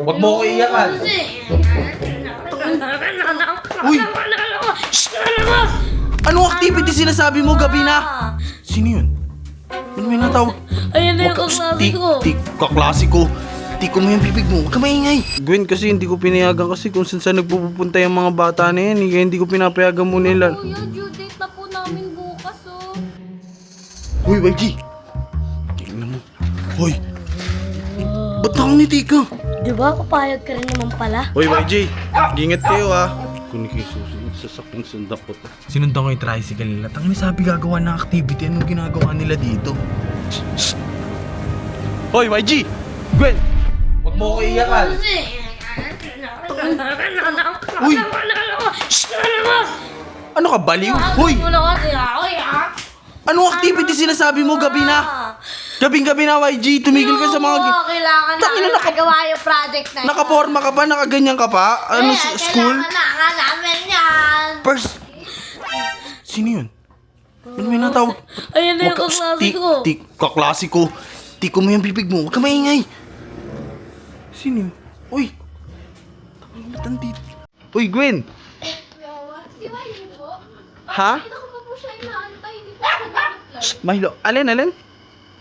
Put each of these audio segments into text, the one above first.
Huwag mo ko iyakan. Uy! Anong activity sinasabi mo gabi na? Sino yun? Ano may natawag? Ayan na yung kaklase ko. Kaklase ko. Tiko mo yung bibig mo. Huwag ka maingay. Gwen, kasi hindi ko pinayagan kasi kung saan nagpupunta yung mga bata na yan. Kaya hindi ko pinapayagan mo nila. Kuya, due date na po namin bukas, oh. Uy, YG! Tingnan mo. Hoy! Ba't nakangiti ka? Di ba, papayag ka rin naman pala? Hoy, YG! Ingat kayo ha. Kunin kayo susunod sa sakong sundak ko to. Sinundan ko yung tricycle nila. Tangin sabi gagawa ng activity. Anong ginagawa nila dito? Hoy, YG! Gwen! Huwag mo ko iyakan. Uy! Ano ka, baliw? Hoy! Anong activity sinasabi mo gabi na? Gabing-gabi na, YG. Tumigil ka sa mga... Kailangan Tangina, na nagawa yung project na yun. Nakaporma ka pa? Nakaganyan ka pa? Ano, school? Kailangan namin yan. First... Sino yun? Ano may natawag? Ayan na yung kaklase ko. Kaklase ko. Tiko mo yung bibig mo. Huwag ka maingay. Sino yun? Uy! Tandito. Uy, Gwen! Si YG po? Ha? Hindi ko pa po siya inaantay. Hindi po siya nag-reply. Mahilo. Alin?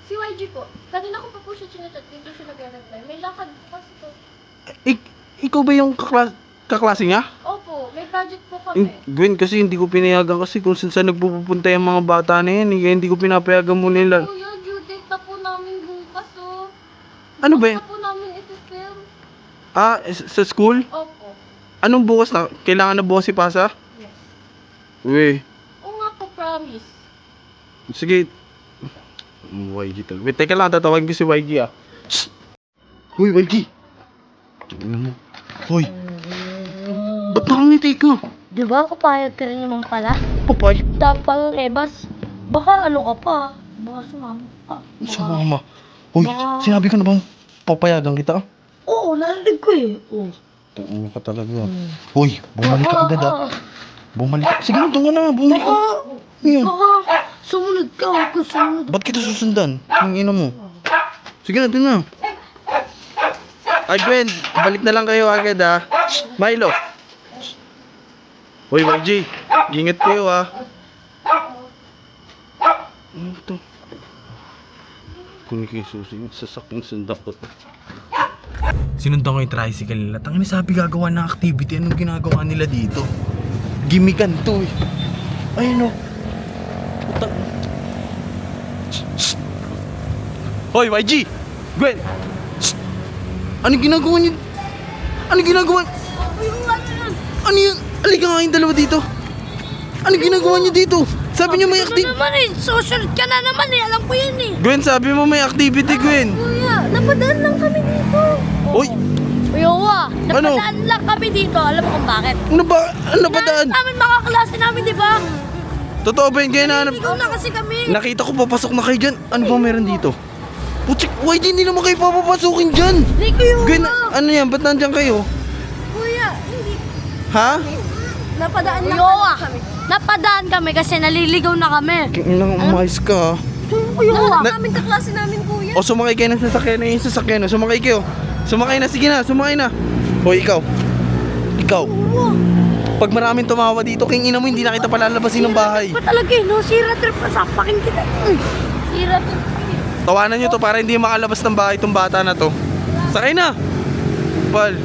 Si YG po. Kanina ko pa po siya chinachat. Dito siya nag-reply. May lakad po kasi to. Ikaw ba yung kaklase niya? Opo, may project po kami. Gwen, kasi hindi ko pinayagan kasi kung saan nagpupunta yung mga bata na yan. Kaya hindi ko pinapayagan mo nila. Kuya, due date na po namin bukas, oh. Ano ba yun? Bukas na po namin iti-film. Ah, sa school? Opo. Anong bukas na? Kailangan na bukas ipasa? Yes. Uy, Oo nga po, promise. sige. YG talaga. Wait, teka lang, tatawagin ko si YG ah. Shh! Hoy, YG! Tingnan mo. Hoy! Ba't nakangiti ka? Di ba, kapayag ka rin naman pala? Papay? Tapang Ebas. Baka ano ka pa? Baka sumama ka. Sa mama. Hoy, Baka- sinabi ko na bang papayagan kita? Oo, narinig ko eh. Oo. Ano ka talaga? Hoy, bumalik ka agad ah. Bumalik. Sige, doon ka na. Bumalik ka. Ayan. Baka sumunod ka. Huwag ka sumunod. Ba't kita susundan? Ang ina mo. Sige na, doon na. Ay, Gwen, balik na lang kayo agad ah. Milo. Hoy, YG. Ingat kayo ah. Ano to? Kunin kayo susi. Sasaking sundak ko to. Sinundan ko yung tricycle nila. Tangin sabi gagawa ng activity. Anong ginagawa nila dito? Gimikan to eh. Ayun o. Putang. Hoy, YG! Gwen! Shh! Anong ginagawa niyo? Anong ginagawa? Ano yun? Halika nga yung dalawa dito. Anong ginagawa niyo dito? Sabi niyo may Ano activity. naman eh. Susunod ka na naman eh. Alam ko yan eh. Gwen, sabi mo may activity, Gwen. Kuya, napadaan lang kami dito. Hoy! Kuya, Ano? napadaan lang kami dito. Alam mo kung bakit? Ano ba? Ano ba daan? Namin mga klase namin, di ba? Totoo ba yun kayo na? Ikaw na kasi kami. Nakita ko papasok na kayo dyan. Ano ba meron dito? Putsik, YG, hindi naman kayo papapasukin dyan. Hindi ko yung Gwen, ano yan? Ba't nandyan kayo? Kuya, hindi. Ha? Napadaan lang kami. Napadaan kami kasi naliligaw na kami. Kinang umayos ka. Kuya, Na- namin kaklase namin, kuya. O sumakay kayo ng sasakyan na yung sasakyan. O, sumakay kayo. Sumakay na, sige na, sumakay na. Hoy, ikaw. Ikaw. Pag maraming tumawa dito, king ina mo, hindi na kita palalabasin ng bahay. Pa talaga eh, no? Sira trip pa sapakin kita. Sira trip. Tawanan nyo to para hindi makalabas ng bahay itong bata na to. Sakay na. Pal.